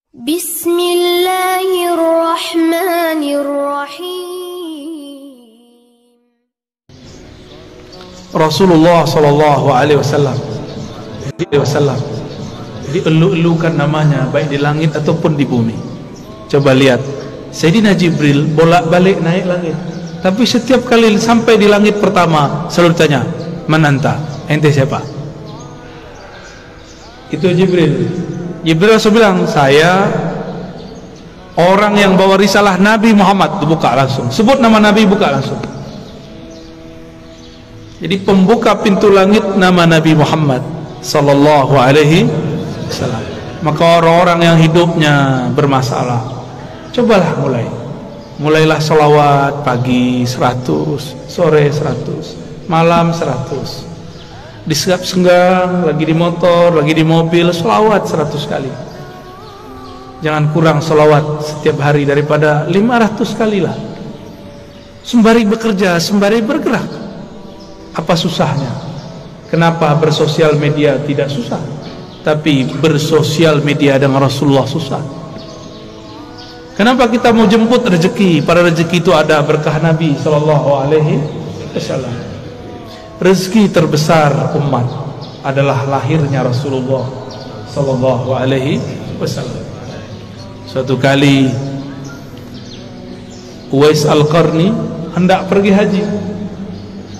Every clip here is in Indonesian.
Bismillahirrahmanirrahim. Rasulullah sallallahu alaihi wasallam dielu-elukan namanya baik di langit ataupun di bumi. Coba lihat, Sayyidina Jibril bolak-balik naik langit, tapi setiap kali sampai di langit pertama selalu tanya, "Man anta?" Ente siapa? Itu Jibril. Jibril langsung bilang, "Saya orang yang bawa risalah Nabi Muhammad." Buka langsung, sebut nama Nabi, buka langsung. Jadi pembuka pintu langit nama Nabi Muhammad sallallahu alaihi wasallam. Maka orang-orang yang hidupnya bermasalah, cobalah mulailah salawat pagi 100, sore 100, malam 100. Di senggang, lagi di motor, lagi di mobil, salawat 100 kali. Jangan kurang salawat setiap hari daripada 500 kali lah. Sembari bekerja, sembari bergerak. Apa susahnya? Kenapa bersosial media tidak susah, tapi bersosial media dengan Rasulullah susah? Kenapa kita mau jemput rezeki? Pada rezeki itu ada berkah Nabi sallallahu alaihi wasallam. Rezeki terbesar umat adalah lahirnya Rasulullah sallallahu alaihi wasallam. Suatu kali Uwais Al-Qarni hendak pergi haji.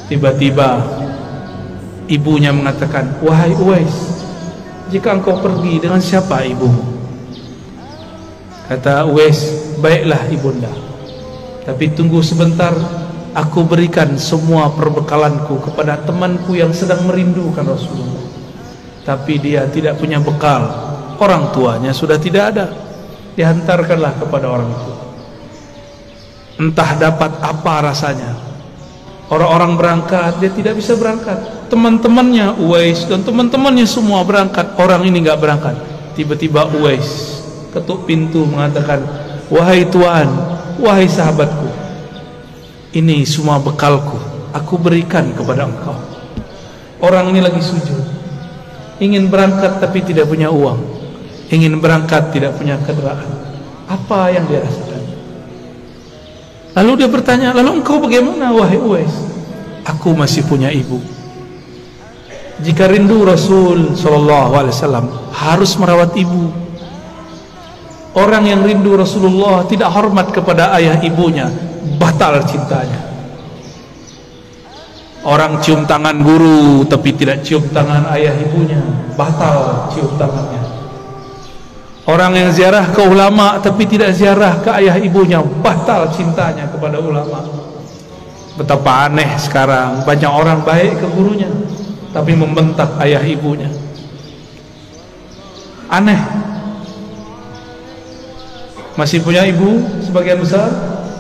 Tiba-tiba ibunya mengatakan, "Wahai Uwais, jika engkau pergi, dengan siapa ibumu?" Kata Uwais, "Baiklah ibunda, tapi tunggu sebentar, aku berikan semua perbekalanku kepada temanku yang sedang merindukan Rasulullah, tapi dia tidak punya bekal, orang tuanya sudah tidak ada." Dihantarkanlah kepada orang itu. Entah dapat apa rasanya. Orang-orang berangkat, dia tidak bisa berangkat. Teman-temannya Uwais dan teman-temannya semua berangkat, orang ini nggak berangkat. Tiba-tiba Uwais ketuk pintu mengatakan, "Wahai Tuan, wahai sahabatku, ini semua bekalku, aku berikan kepada engkau." Orang ini lagi sujud, ingin berangkat tapi tidak punya uang, ingin berangkat tidak punya kendaraan. Apa yang dia rasakan? Lalu dia bertanya, "Lalu engkau bagaimana wahai Uwais?" "Aku masih punya ibu." Jika rindu Rasul sallallahu alaihi wasallam harus merawat ibu. Orang yang rindu Rasulullah tidak hormat kepada ayah ibunya, batal cintanya. Orang cium tangan guru tapi tidak cium tangan ayah ibunya, batal cium tangannya. Orang yang ziarah ke ulama tapi tidak ziarah ke ayah ibunya, batal cintanya kepada ulama. Betapa aneh sekarang, banyak orang baik ke gurunya tapi membentak ayah ibunya. Aneh. Masih punya ibu sebagian besar,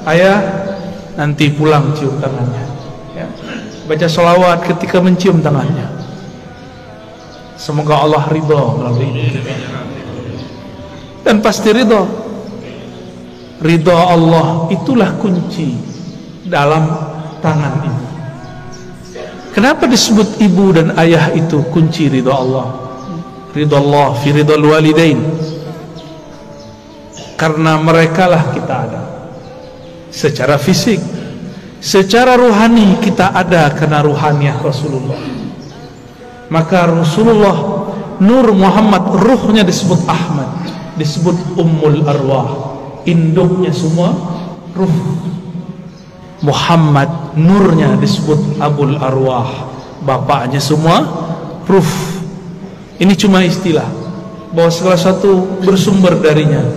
ayah nanti pulang cium tangannya ya. Baca sholawat ketika mencium tangannya. Semoga Allah ridha melalui ini. Dan pasti ridha Allah itulah kunci dalam tangan ibu. Kenapa disebut ibu dan ayah itu kunci ridha Allah? Ridha Allah fi ridhal walidain. Karena merekalah kita ada secara fisik, secara ruhani kita ada karena ruhaniah Rasulullah. Maka Rasulullah Nur Muhammad, ruhnya disebut Ahmad, disebut Ummul Arwah, induknya semua ruh. Muhammad, nurnya disebut Abul Arwah, bapaknya semua ruh. Ini cuma istilah bahwa segala satu bersumber darinya.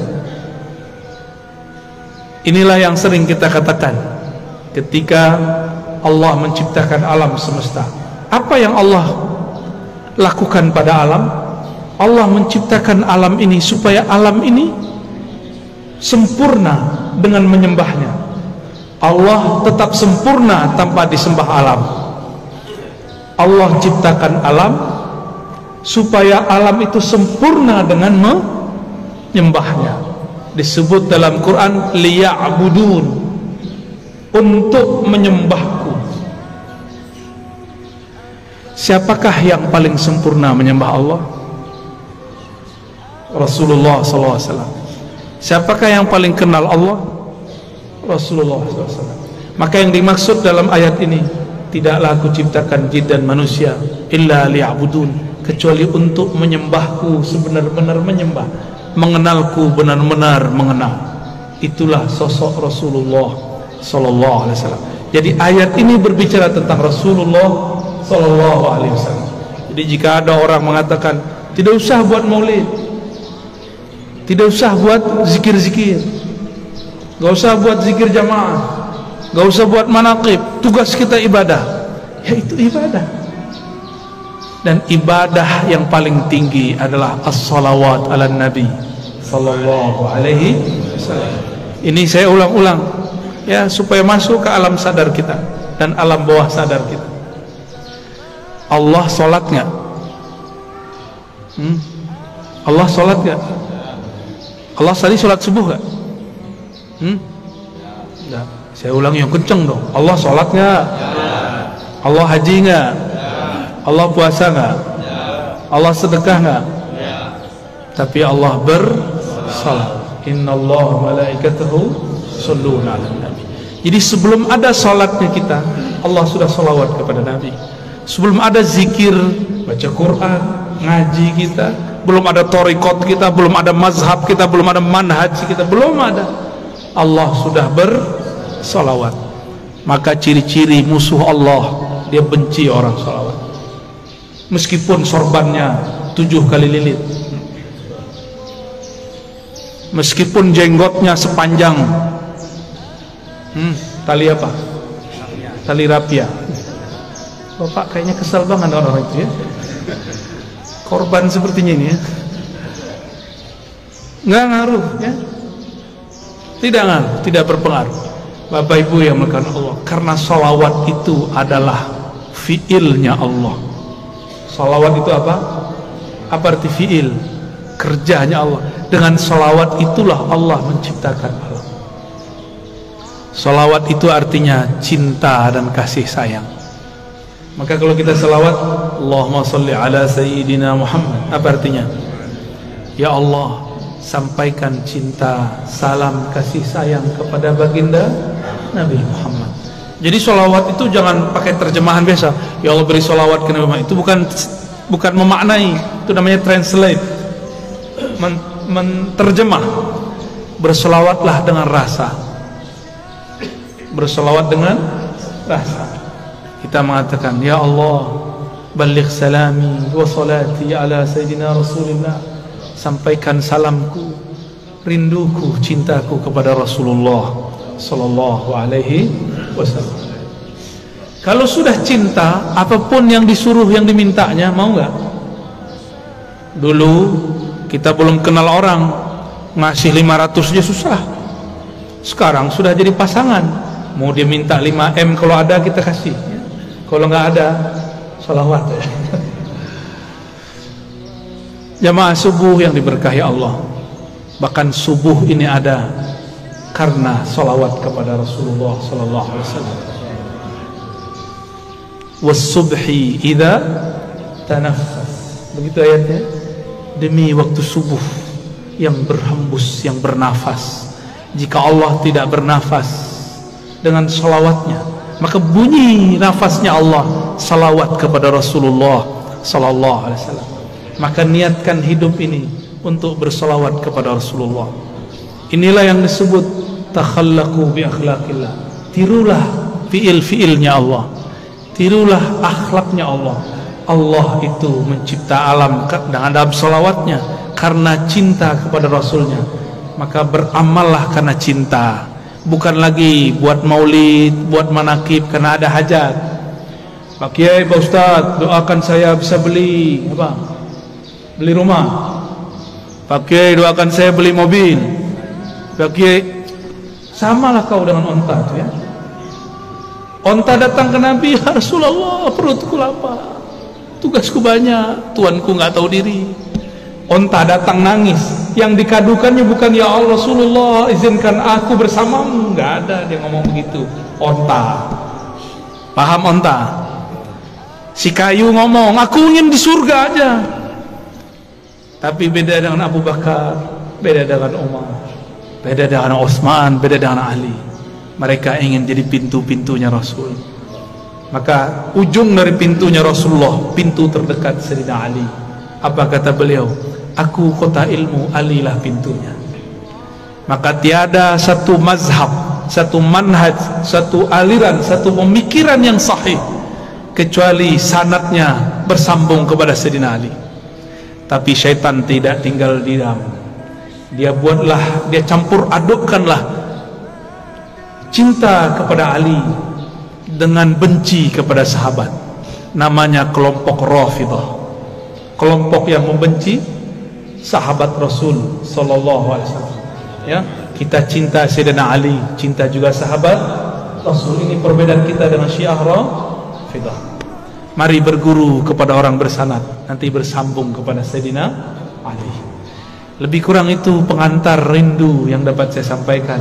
Inilah yang sering kita katakan ketika Allah menciptakan alam semesta. Apa yang Allah lakukan pada alam? Allah menciptakan alam ini supaya alam ini sempurna dengan menyembahnya. Allah tetap sempurna tanpa disembah alam. Allah ciptakan alam supaya alam itu sempurna dengan menyembahnya. Disebut dalam Quran, liya'budun, untuk menyembahku. Siapakah yang paling sempurna menyembah Allah? Rasulullah SAW. Siapakah yang paling kenal Allah? Rasulullah SAW. Maka yang dimaksud dalam ayat ini, tidaklah aku ciptakan jin dan manusia illa liya'budun, kecuali untuk menyembahku sebenar-benar menyembah, mengenalku benar-benar mengenal. Itulah sosok Rasulullah sallallahu alaihi wasallam. Jadi ayat ini berbicara tentang Rasulullah sallallahu alaihi wasallam. Jadi jika ada orang mengatakan tidak usah buat maulid, tidak usah buat zikir-zikir, gak usah buat zikir jamaah, gak usah buat manaqib, tugas kita ibadah, ya itu ibadah. Dan ibadah yang paling tinggi adalah as-salawat ala nabi sallallahu alaihi wasallam. Ini saya ulang-ulang ya, supaya masuk ke alam sadar kita dan alam bawah sadar kita. Allah sholat nggak? Allah sholat nggak? Allah tadi sholat subuh nggak? Nggak. Saya ulang yang kenceng dong. Allah sholat nggak? Allah haji nggak? Allah puasa nggak? Allah sedekah nggak? Tapi Allah bersalat. Innallaha malaikatahu shalluna 'alan nabi. Jadi sebelum ada salatnya kita, Allah sudah salawat kepada Nabi. Sebelum ada zikir, baca Quran, ngaji kita, belum ada thariqat kita, belum ada mazhab kita, belum ada manhaj kita, belum ada, Allah sudah bersalawat. Maka ciri-ciri musuh Allah, dia benci orang salawat. Meskipun sorbannya 7 kali lilit, meskipun jenggotnya sepanjang tali apa? Tali rapia. Bapak kayaknya kesal banget orang itu ya. Korban sepertinya ini ya. Nggak ngaruh ya. Tidak ngaruh, tidak berpengaruh. Bapak Ibu yang melakukan Allah, karena salawat itu adalah fiilnya Allah. Salawat itu apa? Apa arti fiil? Kerjanya Allah. Dengan salawat itulah Allah menciptakan alam. Salawat itu artinya cinta dan kasih sayang. Maka kalau kita salawat, Allahumma salli ala sayyidina Muhammad, apa artinya? Ya Allah, sampaikan cinta, salam, kasih sayang kepada baginda Nabi Muhammad. Jadi salawat itu jangan pakai terjemahan biasa. Ya Allah beri salawat ke Nabi Muhammad. Itu bukan memaknai, itu namanya translate, menterjemah. Berselawatlah dengan rasa. Berselawat dengan rasa. Kita mengatakan, ya Allah, baligh salami wa salati ala sayyidina Rasulillah. Sampaikan salamku, rinduku, cintaku kepada Rasulullah sallallahu alaihi wasallam. Kalau sudah cinta, apapun yang disuruh, yang dimintanya, mau nggak? Dulu kita belum kenal orang, ngasih 500 aja susah. Sekarang sudah jadi pasangan, mau dia minta 5M, kalau ada kita kasih, kalau nggak ada salawat ya. Jamaah subuh yang diberkahi Allah, bahkan subuh ini ada karena salawat kepada Rasulullah sallallahu alaihi wasallam. Was-subhi idza tanaffas, begitu ayatnya. Demi waktu subuh yang berhembus, yang bernafas, jika Allah tidak bernafas dengan salawatnya, maka bunyi nafasnya Allah salawat kepada Rasulullah sallallahu alaihi wasallam. Maka niatkan hidup ini untuk bersalawat kepada Rasulullah. Inilah yang disebut takhallaqu bi akhlaqillah. Tirulah fiil-fiilnya Allah, tirulah akhlaknya Allah. Allah itu mencipta alam dengan salawatnya karena cinta kepada Rasulnya. Maka beramallah karena cinta, bukan lagi buat maulid, buat manakib karena ada hajat. Pak Kiai, Pak Ustadz, doakan saya bisa beli apa? Beli rumah. Pak Kiai, doakan saya beli mobil. Pak Kiai, samalah kau dengan onta itu ya. Onta datang ke Nabi, ya Rasulullah, perutku lapar, tugasku banyak, tuanku nggak tahu diri. Onta datang nangis, yang dikadukannya bukan ya Allah Rasulullah izinkan aku bersamamu, nggak ada dia ngomong begitu. Onta, paham onta? Si kayu ngomong, aku ingin di surga aja. Tapi beda dengan Abu Bakar, beda dengan Umar, beda dengan Utsman, beda dengan Ali. Mereka ingin jadi pintu-pintunya Rasul. Maka ujung dari pintunya Rasulullah, pintu terdekat Sayyidina Ali. Apa kata beliau? Aku kota ilmu, Ali lah pintunya. Maka tiada satu mazhab, satu manhaj, satu aliran, satu pemikiran yang sahih kecuali sanadnya bersambung kepada Sayyidina Ali. Tapi syaitan tidak tinggal diam. Dia buatlah, dia campur adukkanlah cinta kepada Ali dengan benci kepada sahabat. Namanya kelompok Rafidah, kelompok yang membenci sahabat Rasul sallallahu alaihi wasallam. Ya, kita cinta Sayyidina Ali, cinta juga sahabat Rasul. Ini perbedaan kita dengan Syiah Rafidah. Mari berguru kepada orang bersanad, nanti bersambung kepada Sayyidina Ali. Lebih kurang itu pengantar rindu yang dapat saya sampaikan.